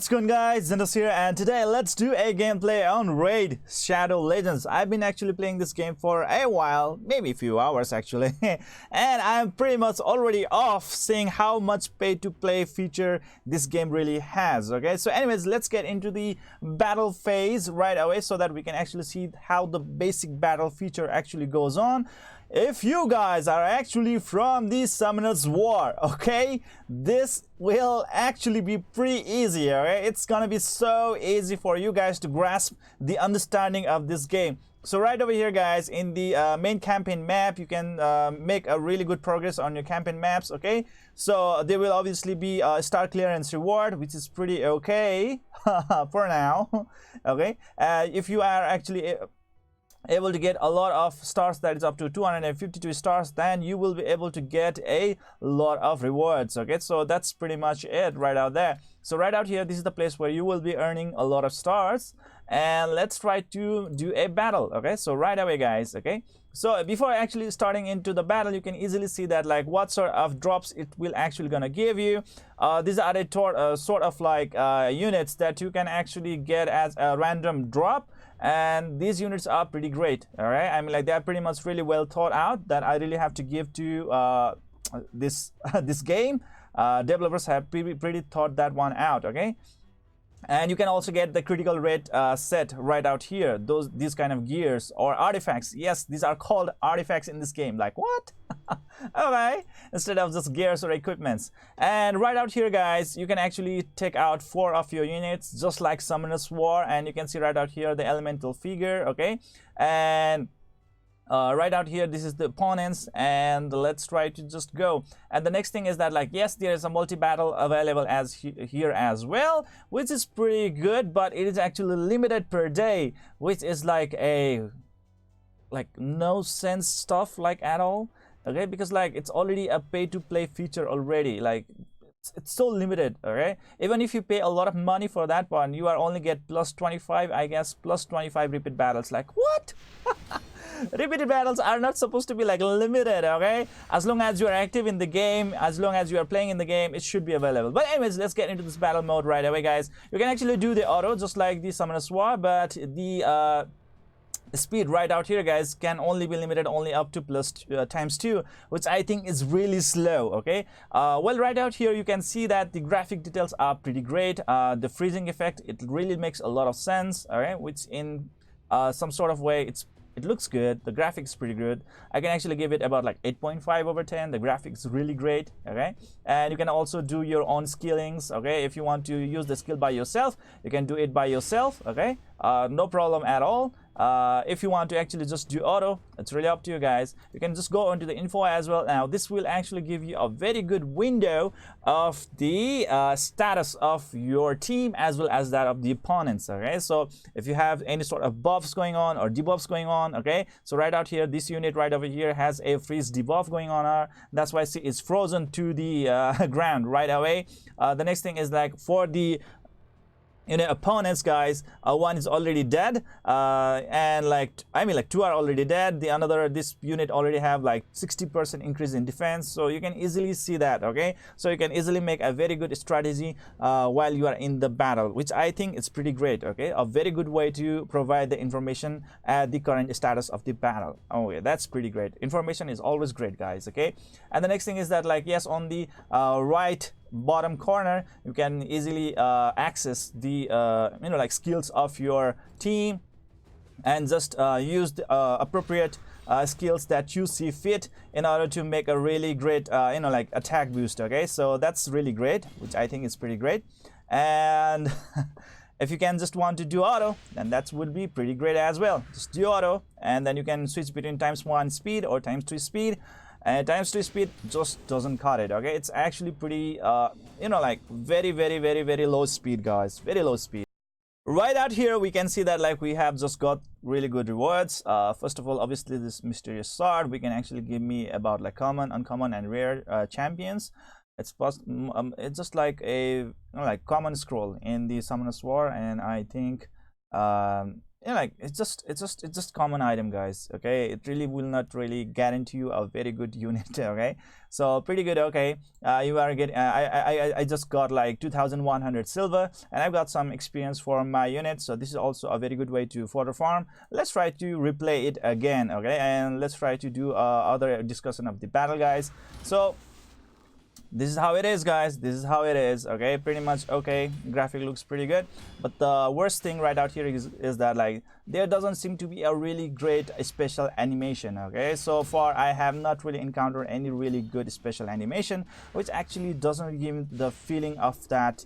What's going guys, Zennosh here, and today let's do a gameplay on Raid Shadow Legends. I've been actually playing this game for a while, maybe a few hours actually, and I'm pretty much already off seeing how much pay-to-play feature this game really has. Okay, so anyways, let's get into the battle phase right away so that we can actually see how the basic battle feature actually goes on. If you guys are actually from the Summoner's War, okay, this will actually be pretty easy. Okay, it's gonna be so easy for you guys to grasp the understanding of this game. So right over here guys, in the main campaign map, you can make a really good progress on your campaign maps. Okay, so there will obviously be a star clearance reward, which is pretty okay for now. Okay, if you are actually able to get a lot of stars, that is up to 252 stars, then you will be able to get a lot of rewards. Okay, so that's pretty much it right out there. So right out here, this is the place where you will be earning a lot of stars, and let's try to do a battle. Okay, so right away guys. Okay, so before actually starting into the battle, you can easily see that like what sort of drops it will actually gonna give you. These are a sort of like units that you can actually get as a random drop, and these units are pretty great. All right, I mean, like, they're pretty much really well thought out, that I really have to give to this this game. Developers have pretty thought that one out. Okay, and you can also get the critical rate set right out here. These kind of gears or artifacts. Yes, these are called artifacts in this game. Like what? Okay, instead of just gears or equipments. And right out here guys, you can actually take out 4 of your units, just like Summoner's War, and you can see right out here the elemental figure. Okay, and right out here, this is the opponents, and let's try to just go. And the next thing is that, like, yes, there is a multi-battle available as here as well, which is pretty good, but it is actually limited per day, which is like a no sense stuff, like, at all. Okay, because like it's already a pay-to-play feature already. Like, it's so limited. Okay, even if you pay a lot of money for that one, you are only get plus 25, I guess, plus 25 repeat battles. Like what? Repeated battles are not supposed to be like limited. Okay, as long as you are active in the game, as long as you are playing in the game, it should be available. But anyways, let's get into this battle mode right away guys. You can actually do the auto just like the Summoner's War, but the speed right out here guys can only be limited only up to plus ×2, which I think is really slow. Okay, well, right out here you can see that the graphic details are pretty great. The freezing effect, it really makes a lot of sense. All right, which in some sort of way it looks good. The graphics pretty good. I can actually give it about like 8.5/10. The graphics really great. Okay, and you can also do your own skillings. Okay, if you want to use the skill by yourself, you can do it by yourself. Okay, no problem at all. If you want to actually just do auto, it's really up to you guys. You can just go into the info as well. Now this will actually give you a very good window of the status of your team as well as that of the opponents. Okay, so if you have any sort of buffs going on or debuffs going on, okay, so right out here, this unit right over here has a freeze debuff going on. That's why, see, it's frozen to the ground right away. The next thing is like for the opponents guys, one is already dead, and like, I mean, like 2 are already dead. This unit already have like 60% increase in defense, so you can easily see that. Okay, so you can easily make a very good strategy while you are in the battle, which I think is pretty great. Okay, a very good way to provide the information at the current status of the battle. Oh yeah, that's pretty great. Information is always great guys. Okay, and the next thing is that, like, yes, on the right bottom corner, you can easily access the like skills of your team, and just use the appropriate skills that you see fit in order to make a really great like attack boost. Okay, so that's really great, which I think is pretty great. And if you can just want to do auto, then that would be pretty great as well. Just do auto, and then you can switch between ×1 speed or ×2 speed. And ×2 speed just doesn't cut it. Okay, it's actually pretty like very low speed guys, very low speed. Right out here we can see that like we have just got really good rewards. First of all, obviously this mysterious sword, we can actually give me about like common, uncommon, and rare champions. It's just like a like common scroll in the Summoner's War, and I think Yeah, like it's just common item, guys. Okay, it really will not really guarantee you a very good unit. Okay, so pretty good. Okay, you are getting I just got like 2100 silver, and I've got some experience for my unit, so this is also a very good way to further farm. Let's try to replay it again. Okay, and let's try to do other discussion of the battle, guys. So this is how it is, guys. This is how it is. Okay, pretty much. Okay, graphic looks pretty good, but the worst thing right out here is that like there doesn't seem to be a really great special animation. Okay, so far I have not really encountered any really good special animation, which actually doesn't give the feeling of that,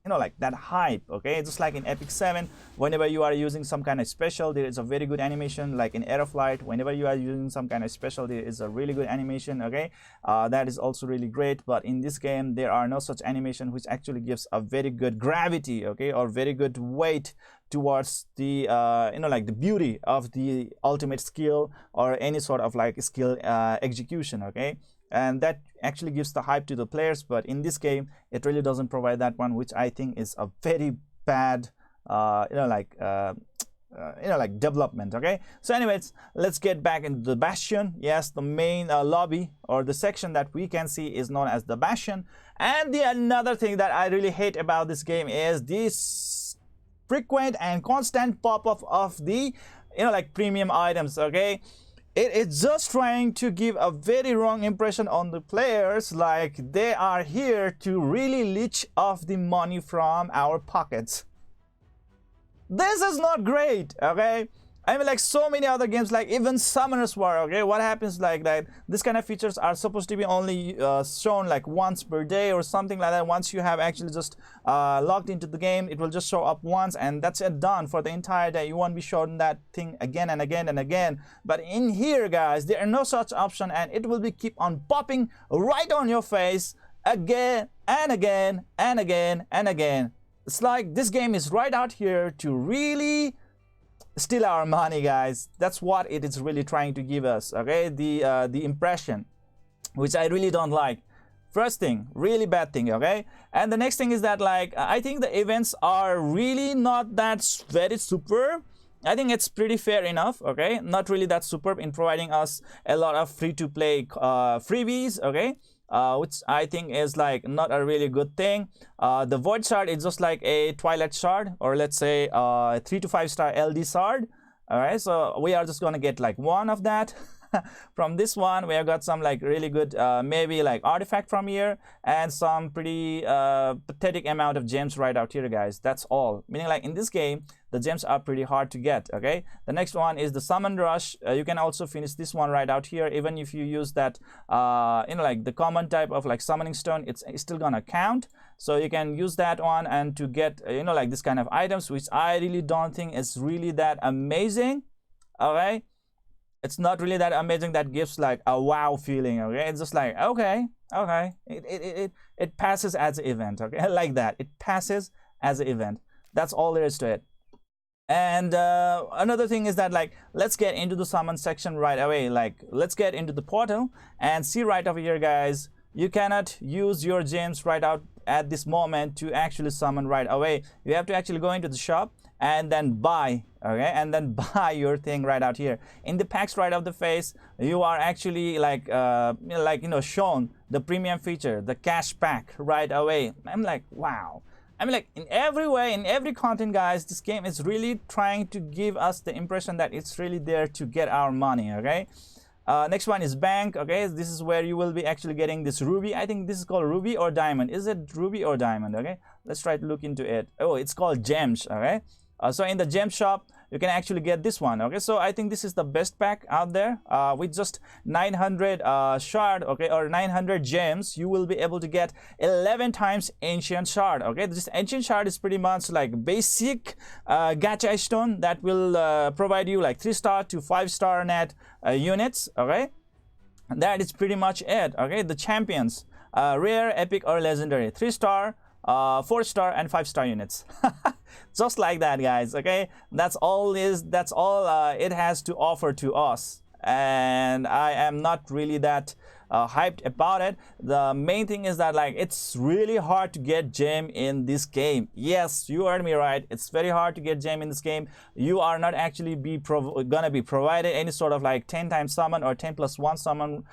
like that hype. Okay, just like in Epic 7, whenever you are using some kind of special, there is a very good animation. Like in Aeroflight, whenever you are using some kind of special, there is a really good animation. Okay, that is also really great. But in this game, there are no such animation which actually gives a very good gravity, okay, or very good weight towards the like the beauty of the ultimate skill or any sort of like skill execution. Okay, and that actually gives the hype to the players, but in this game it really doesn't provide that one, which I think is a very bad like development. Okay, so anyways, let's get back into the Bastion. Yes, the main lobby or the section that we can see is known as the Bastion. And the another thing that I really hate about this game is this frequent and constant pop-up of the like premium items. Okay, it is just trying to give a very wrong impression on the players, like they are here to really leech off the money from our pockets. This is not great. Okay, I mean, like so many other games, like even Summoner's War. Okay, what happens like that? This kind of features are supposed to be only shown like once per day or something like that. Once you have actually just logged into the game, it will just show up once, and that's it, done for the entire day. You won't be shown that thing again and again and again. But in here, guys, there are no such option, and it will be keep on popping right on your face again and again and again and again. It's like this game is right out here to really steal our money, guys. That's what it is really trying to give us. Okay, the impression, which I really don't like. First thing, really bad thing. Okay, and the next thing is that like I think the events are really not that very superb. I think it's pretty fair enough. Okay, not really that superb in providing us a lot of free to play freebies. Okay, which I think is like not a really good thing. The Void Shard is just like a Twilight Shard, or let's say 3 to 5 star LD Shard. Alright, so we are just gonna get like one of that. From this one, we have got some like really good maybe like artifact from here, and some pretty pathetic amount of gems right out here, guys. That's all. Meaning like in this game, the gems are pretty hard to get. Okay, the next one is the Summon Rush. You can also finish this one right out here. Even if you use that like the common type of like summoning stone, it's still gonna count. So you can use that one and to get like this kind of items, which I really don't think is really that amazing. Okay, it's not really that amazing that gives like a wow feeling. Okay, it's just like okay, it passes as an event. Okay, like that, it passes as an event. That's all there is to it. And another thing is that like let's get into the summon section right away. Like let's get into the portal and see right over here, guys. You cannot use your gems right out at this moment to actually summon right away. You have to actually go into the shop and then buy. Okay, and then buy your thing right out here in the packs right off the face. You are actually like shown the premium feature, the cash pack right away. I'm like, wow. I mean, like in every way, in every content, guys, this game is really trying to give us the impression that it's really there to get our money. Okay, next one is bank. Okay, this is where you will be actually getting this ruby. I think this is called ruby or diamond. Is it ruby or diamond? Okay, let's try to look into it. Oh, it's called gems. Okay, so in the gem shop, you can actually get this one. Okay, so I think this is the best pack out there. With just 900 shard, okay, or 900 gems, you will be able to get 11 times ancient shard. Okay, this ancient shard is pretty much like basic gacha stone that will provide you like 3-star to 5-star net units. Okay, that is pretty much it. Okay, the champions, rare, epic, or legendary, 3-star, 4-star, and 5-star units. Just like that, guys. Okay, that's all it has to offer to us, and I am not really that hyped about it. The main thing is that like it's really hard to get gem in this game. Yes, you heard me right, it's very hard to get gem in this game. You are not actually gonna be provided any sort of like 10 times summon or 10+1 summon,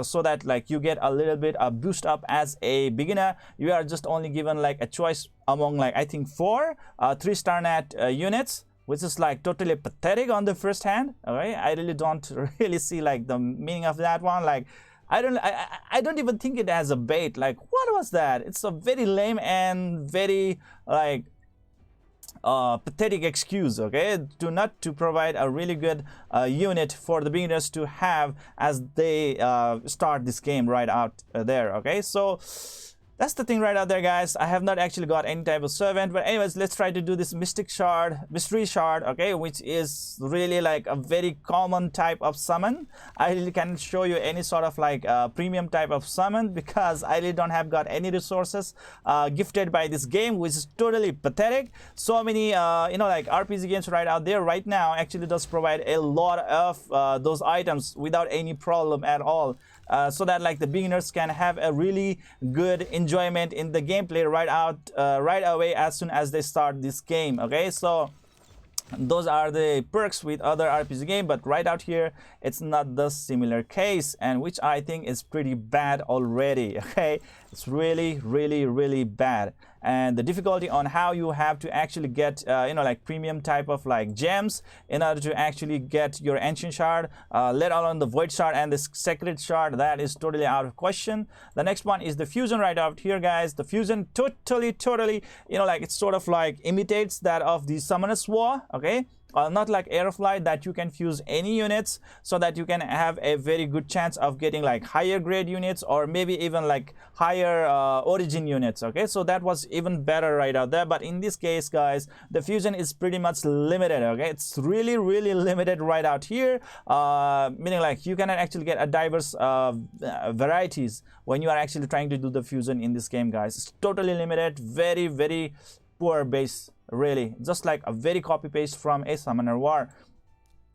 so that like you get a little bit of boost up as a beginner. You are just only given like a choice among like I think 4 3-star net units, which is like totally pathetic on the first hand. Okay, I really don't really see like the meaning of that one. Like I don't even think it has a bait. Like what was that? It's a very lame and very like pathetic excuse, okay, to provide a really good unit for the beginners to have as they start this game right out there. Okay, so that's the thing right out there, guys. I have not actually got any type of servant, but anyways, let's try to do this mystery shard, okay, which is really like a very common type of summon. I really can't show you any sort of like premium type of summon because I really don't have got any resources gifted by this game, which is totally pathetic. So many like RPG games right out there right now actually does provide a lot of those items without any problem at all. So that like the beginners can have a really good enjoyment in the gameplay right away as soon as they start this game. Okay, so those are the perks with other RPG game, but right out here it's not the similar case, and which I think is pretty bad already. Okay, it's really bad. And the difficulty on how you have to actually get like premium type of like gems in order to actually get your ancient shard, let alone the void shard and the sacred shard, that is totally out of question. The next one is the fusion right out here, guys. The fusion totally like it sort of like imitates that of the summoner's war. Okay, not like Aerofly, that you can fuse any units so that you can have a very good chance of getting like higher grade units or maybe even like higher origin units. Okay, so that was even better right out there, but in this case, guys, the fusion is pretty much limited. Okay, it's really limited right out here, meaning like you cannot actually get a diverse varieties when you are actually trying to do the fusion in this game, guys. It's totally limited, very poor base, really, just like a very copy paste from a summoner war.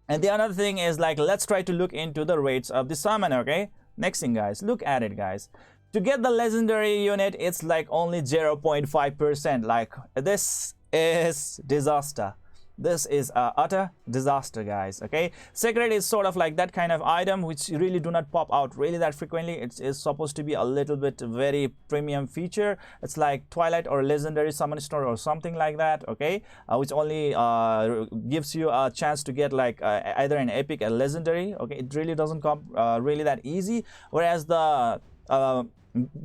And the other thing is like, let's try to look into the rates of the summon. Okay, next thing, guys, look at it, guys. To get the legendary unit, it's like only 0.5%. like this is disaster. This is utter disaster, guys. Okay, sacred is sort of like that kind of item which really do not pop out really that frequently. It is supposed to be a little bit very premium feature. It's like Twilight or legendary summon store or something like that. Okay, which only gives you a chance to get like either an epic or legendary. Okay, it really doesn't come really that easy, whereas the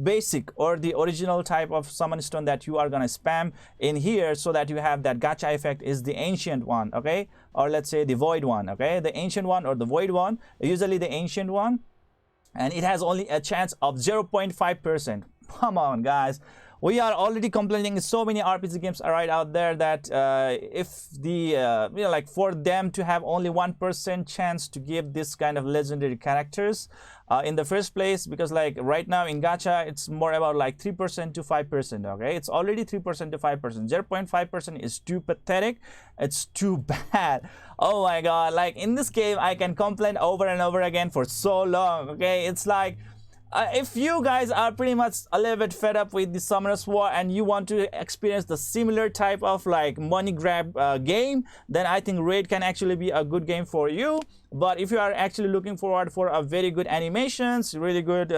basic or the original type of summon stone that you are gonna spam in here so that you have that gacha effect is the ancient one. Okay, or let's say the void one. Okay, the ancient one or the void one, usually the ancient one, and it has only a chance of 0.5%. Come on, guys, we are already complaining so many RPG games are right out there that if the like for them to have only 1% chance to give this kind of legendary characters in the first place, because like right now in gacha it's more about like 3% to 5%. Okay, it's already 3% to 5%. 0.5% is too pathetic, it's too bad. Oh my god, like in this game I can complain over and over again for so long. Okay, it's like if you guys are pretty much a little bit fed up with the Summoner's War and you want to experience the similar type of like money grab game, then I think Raid can actually be a good game for you. But if you are actually looking forward for a very good animations, really good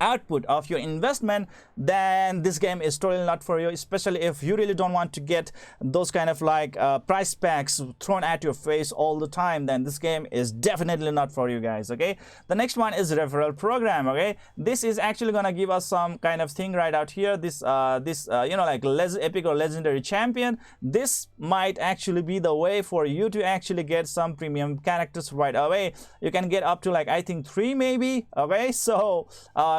output of your investment, then this game is totally not for you, especially if you really don't want to get those kind of like price packs thrown at your face all the time. Then this game is definitely not for you guys. Okay, the next one is referral program. Okay, this is actually gonna give us some kind of thing right out here. This like epic or legendary champion. This might actually be the way for you to actually get some premium characters right away. You can get up to like I think 3 maybe. Okay, so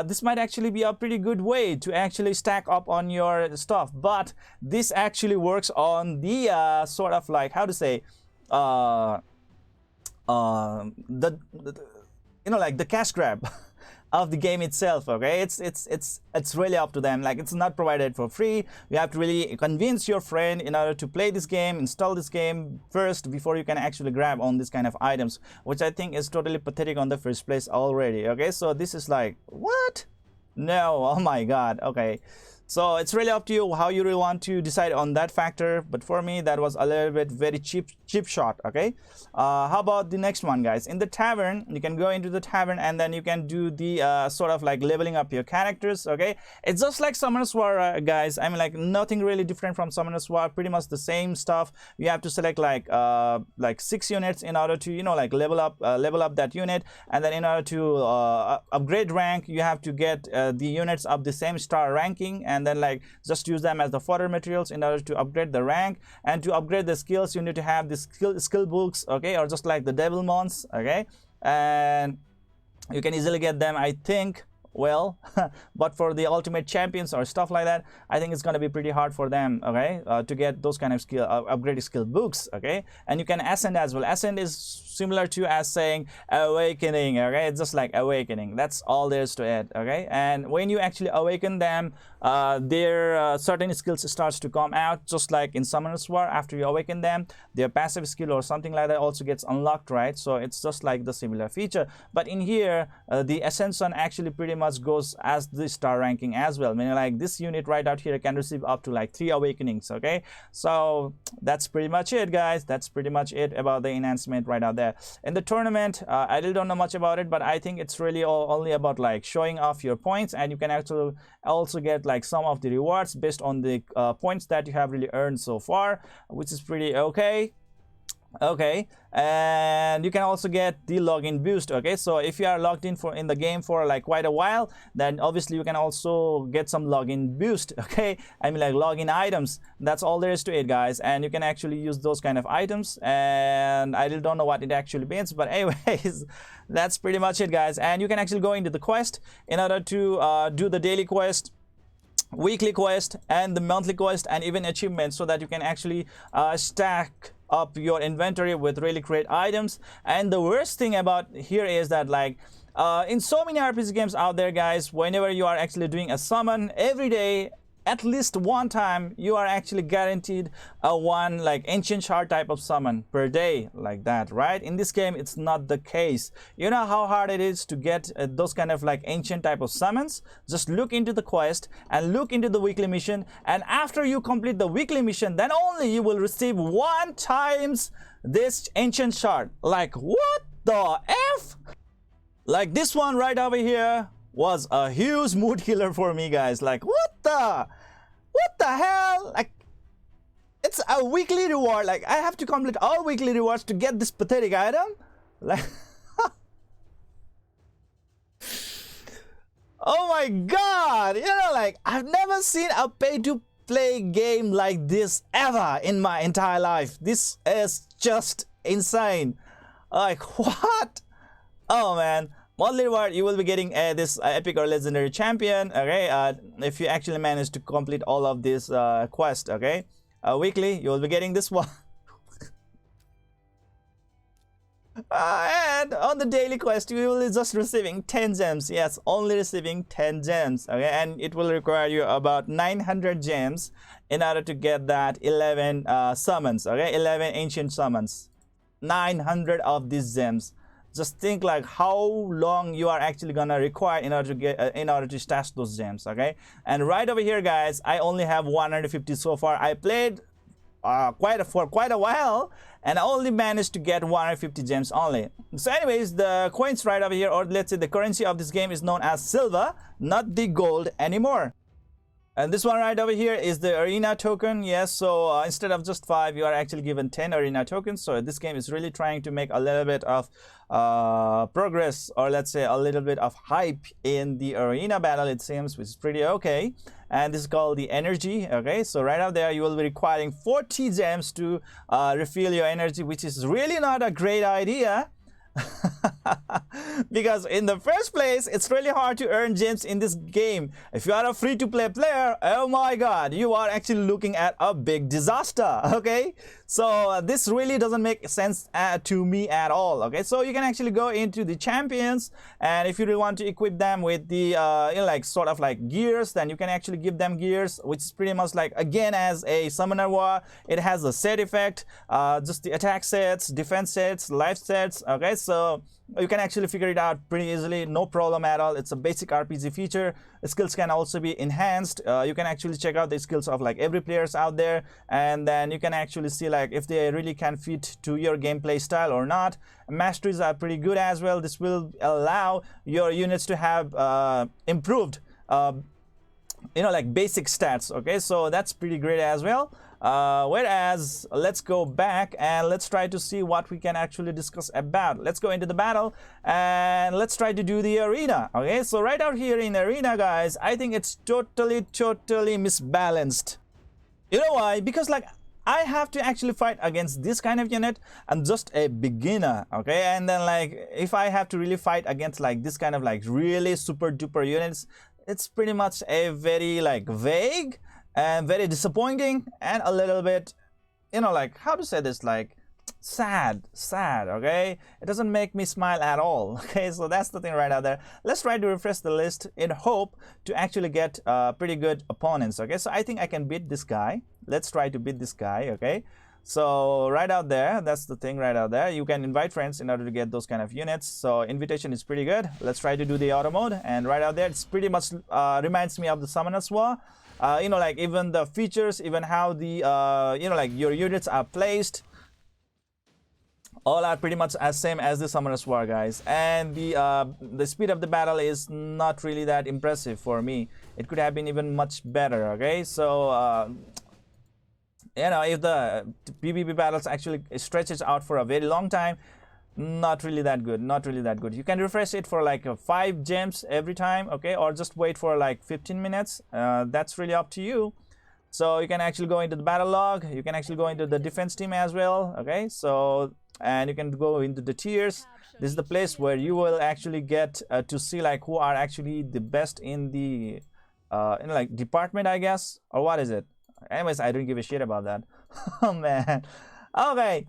this might actually be a pretty good way to actually stack up on your stuff, but this actually works on the sort of like how to say like the cash grab. of the game itself. Okay, it's really up to them. Like, it's not provided for free. You have to really convince your friend in order to play this game, install this game first before you can actually grab on this kind of items, which I think is totally pathetic on the first place already. Okay, so this is like, what? No, oh my god. Okay, so it's really up to you how you really want to decide on that factor, but for me that was a little bit very cheap shot. Okay, how about the next one, guys? In the tavern, you can go into the tavern and then you can do the sort of like leveling up your characters. Okay, it's just like Summoner's War, guys. I mean, like, nothing really different from Summoner's War, pretty much the same stuff. You have to select like 6 units in order to, you know, like level up that unit, and then in order to upgrade rank, you have to get the units of the same star ranking, and then like just use them as the fodder materials in order to upgrade the rank. And to upgrade the skills, you need to have the skill books, okay, or just like the devil mons. Okay, and you can easily get them, I think, well, but for the ultimate champions or stuff like that, I think it's going to be pretty hard for them, okay, to get those kind of upgraded skill books. Okay, and you can ascend as well. Ascend is similar to as saying awakening. Okay, it's just like awakening. That's all there is to it. Okay, and when you actually awaken them, their certain skills starts to come out, just like in Summoner's War. After you awaken them, their passive skill or something like that also gets unlocked, right? So it's just like the similar feature, but in here the ascension actually pretty much goes as the star ranking as well. Meaning, like, this unit right out here can receive up to like 3 awakenings. Okay, so that's pretty much it, guys. That's pretty much it about the enhancement right out there. In the tournament, I really don't know much about it, but I think it's really only about like showing off your points, and you can actually also get like some of the rewards based on the points that you have really earned so far, which is pretty okay. Okay, and you can also get the login boost. Okay, so if you are logged in the game for like quite a while, then obviously you can also get some login boost. Okay, I mean, like login items. That's all there is to it, guys, and you can actually use those kind of items, and I really don't know what it actually means, but anyways, that's pretty much it, guys. And you can actually go into the quest in order to do the daily quest, weekly quest, and the monthly quest, and even achievements, so that you can actually stack up your inventory with really great items. And the worst thing about here is that, like, in so many RPG games out there, guys, whenever you are actually doing a summon every day, at least one time, you are actually guaranteed a one like ancient shard type of summon per day, like that, right? In this game, it's not the case. You know how hard it is to get those kind of like ancient type of summons? Just look into the quest and look into the weekly mission, and after you complete the weekly mission, then only you will receive 1 times this ancient shard. Like, what the F? Like this one right over here was a huge mood killer for me, guys. Like, what the hell? Like, it's a weekly reward. Like, I have to complete all weekly rewards to get this pathetic item. Like, oh my god, you know, like, I've never seen a pay-to-play game like this ever in my entire life. This is just insane. Like, what? Oh man. Monthly reward, you will be getting this epic or legendary champion. Okay, if you actually manage to complete all of this quest. Okay, weekly, you will be getting this one. And on the daily quest, you will be just receiving 10 gems. Yes, only receiving 10 gems. Okay, and it will require you about 900 gems in order to get that 11 summons. Okay, 11 ancient summons. 900 of these gems. Just think like how long you are actually gonna require in order to get in order to stash those gems. Okay, and right over here, guys, I only have 150 so far. I played for quite a while, and I only managed to get 150 gems only. So anyways, the coins right over here, or let's say the currency of this game, is known as silver, not the gold anymore. And this one right over here is the arena token. Yes, so instead of just 5, you are actually given 10 arena tokens. So this game is really trying to make a little bit of progress, or let's say a little bit of hype in the arena battle, it seems, which is pretty okay. And this is called the energy. Okay, so right up there, you will be requiring 40 gems to refill your energy, which is really not a great idea. Because in the first place, it's really hard to earn gems in this game. If you are a free-to-play player, oh my god, you are actually looking at a big disaster. Okay, so this really doesn't make sense to me at all. Okay, so you can actually go into the champions, and if you really want to equip them with the like sort of like gears, then you can actually give them gears, which is pretty much like, again, as a summoner war, it has a set effect, just the attack sets, defense sets, life sets. Okay, so you can actually figure it out pretty easily, no problem at all. It's a basic RPG feature. Skills can also be enhanced. You can actually check out the skills of like every players out there, and then you can actually see like if they really can fit to your gameplay style or not. Masteries are pretty good as well. This will allow your units to have improved like basic stats. Okay, so that's pretty great as well. Whereas let's go back and let's try to see what we can actually discuss about. Let's go into the battle and let's try to do the arena. Okay, so right out here in arena, guys, I think it's totally misbalanced. You know why? Because like I have to actually fight against this kind of unit. I'm just a beginner, okay? And then like if I have to really fight against like this kind of like really super duper units, it's pretty much a very like vague and very disappointing and a little bit, like, how to say this, like sad, okay? It doesn't make me smile at all. Okay, so that's the thing right out there. Let's try to refresh the list in hope to actually get pretty good opponents. Okay, so I think I can beat this guy. Let's try to beat this guy. Okay, so right out there, that's the thing right out there. You can invite friends in order to get those kind of units. So invitation is pretty good. Let's try to do the auto mode, and right out there, it's pretty much reminds me of the Summoner's War. Like even the features, even how the like your units are placed, all are pretty much as same as the Summoner's War, guys. And the speed of the battle is not really that impressive for me. It could have been even much better. Okay, so if the PvP battles actually stretches out for a very long time, not really that good. You can refresh it for like 5 gems every time, okay, or just wait for like 15 minutes. That's really up to you. So you can actually go into the battle log, you can actually go into the defense team as well. Okay, so and you can go into the tiers. This is the place where you will actually get to see like who are actually the best in the like department, I guess, or what is it. Anyways, I don't give a shit about that. Oh man. Okay,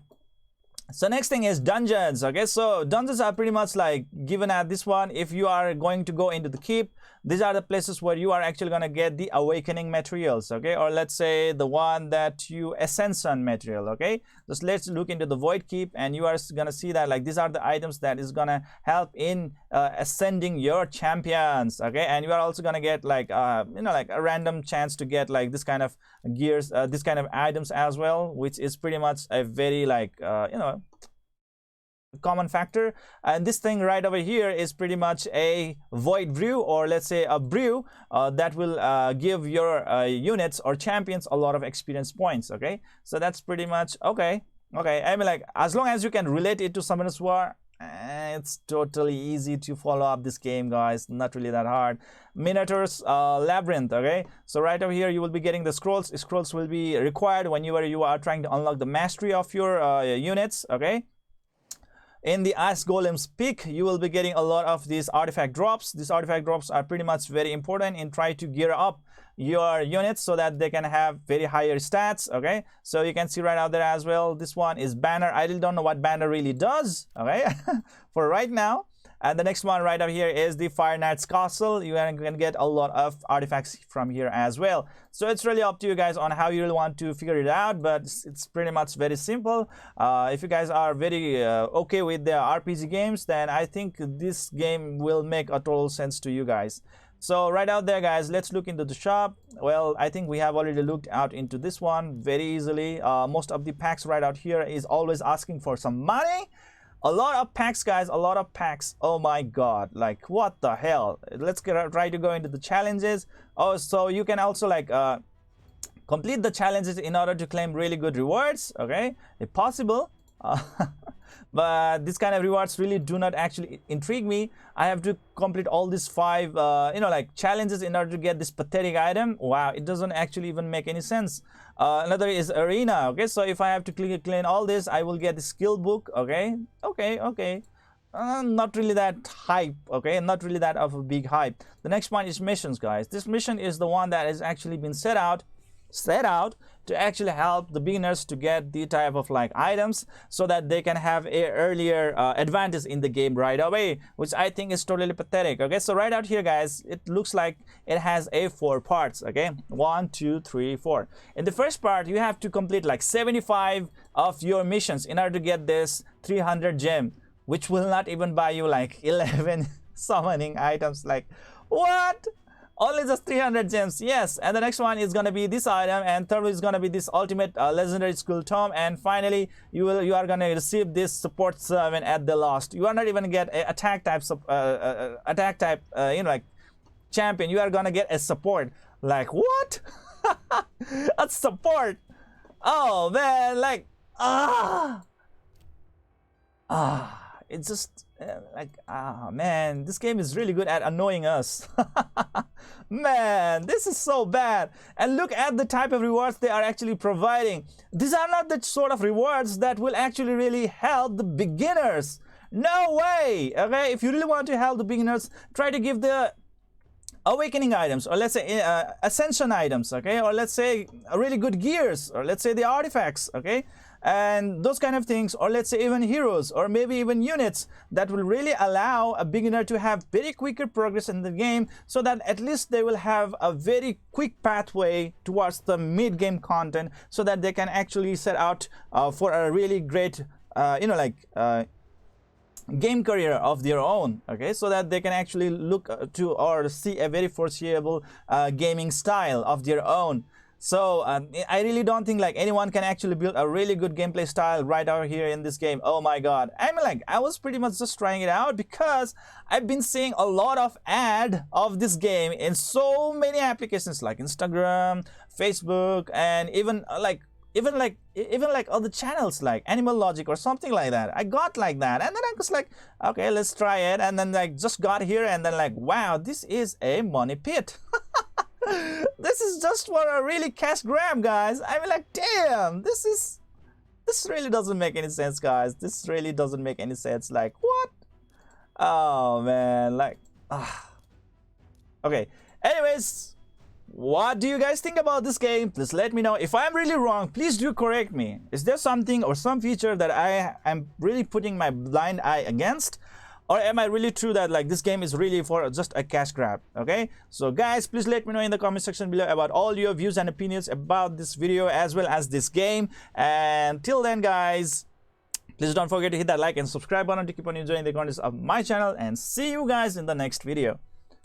so next thing is dungeons. Okay, so dungeons are pretty much like given at this one. If you are going to go into the keep, these are the places where you are actually going to get the awakening materials. Okay, or let's say the one that you ascension material. Okay, just let's look into the void keep, and you are going to see that like these are the items that is going to help in ascending your champions. Okay, and you are also going to get like like a random chance to get like this kind of gears, this kind of items as well, which is pretty much a very like common factor. And this thing right over here is pretty much a void brew, or let's say a brew that will give your units or champions a lot of experience points. Okay, so that's pretty much okay. I mean, like, as long as you can relate it to Summoner's War, it's totally easy to follow up this game, guys. Not really that hard. Minotaur's Labyrinth. Okay, so right over here you will be getting the scrolls. Scrolls will be required whenever you are trying to unlock the mastery of your units. Okay, in the Ice Golem's Peak, you will be getting a lot of these artifact drops. These artifact drops are pretty much very important in trying to gear up your units so that they can have very higher stats. Okay, so you can see right out there as well. This one is Banner. I really don't know what Banner really does, okay, for right now. And the next one right up here is the Fire Knight's Castle. You can get a lot of artifacts from here as well. So it's really up to you guys on how you really want to figure it out, but it's pretty much very simple. If you guys are very okay with the RPG games, then I think this game will make a total sense to you guys. So right out there, guys, let's look into the shop. Well, I think we have already looked out into this one very easily. Most of the packs right out here is always asking for some money. A lot of packs, guys, a lot of packs. Oh my god, like what the hell. Let's try to go into the challenges. Oh, so you can also like complete the challenges in order to claim really good rewards, okay, if possible. But this kind of rewards really do not actually intrigue me. I have to complete all these 5 like challenges in order to get this pathetic item. Wow, it doesn't actually even make any sense. Another is arena. Okay, so if I have to clean all this, I will get the skill book. Okay. not really that hype, okay, not really that of a big hype. The next one is missions, guys. This mission is the one that has actually been set out to actually help the beginners to get the type of like items so that they can have a earlier advantage in the game right away, which I think is totally pathetic. Okay, so right out here, guys, it looks like it has a 4 parts. Okay, 1 2 3 4. In the first part, you have to complete like 75 of your missions in order to get this 300 gem, which will not even buy you like 11 summoning items. Like, what? Only just 300 gems, yes. And the next one is gonna be this item, and third is gonna be this ultimate legendary skill tome, and finally you are gonna receive this support servant at the last. You are not even gonna get a attack type you know, like champion. You are gonna get a support. Like, what? A support? Oh man, like it's just like, man, this game is really good at annoying us. Man, this is so bad. And look at the type of rewards they are actually providing. These are not the sort of rewards that will actually really help the beginners. No way. Okay, if you really want to help the beginners, try to give the awakening items, or let's say ascension items, okay, or let's say really good gears, or let's say the artifacts, okay, and those kind of things, or let's say even heroes, or maybe even units that will really allow a beginner to have very quicker progress in the game, so that at least they will have a very quick pathway towards the mid-game content, so that they can actually set out for a really great you know, like game career of their own, okay, so that they can actually look to or see a very foreseeable gaming style of their own. So I really don't think like anyone can actually build a really good gameplay style right out here in this game. Oh my god, I mean, like, I was pretty much just trying it out because I've been seeing a lot of ad of this game in so many applications like Instagram, Facebook, and even like other channels like Animal Logic or something like that. I got like that, and then I was like, okay, let's try it, and then like just got here, and then like, wow, this is a money pit. This is just for a really cash grab, guys. I mean, like, damn, this really doesn't make any sense, guys. This really doesn't make any sense. Like, what? Oh man, like, okay, anyways, what do you guys think about this game? Please let me know. If I'm really wrong, please do correct me. Is there something or some feature that I am really putting my blind eye against? Or am I really true that like this game is really for just a cash grab? Okay, so guys, please let me know in the comment section below about all your views and opinions about this video as well as this game. And till then, guys, please don't forget to hit that like and subscribe button to keep on enjoying the contents of my channel, and see you guys in the next video.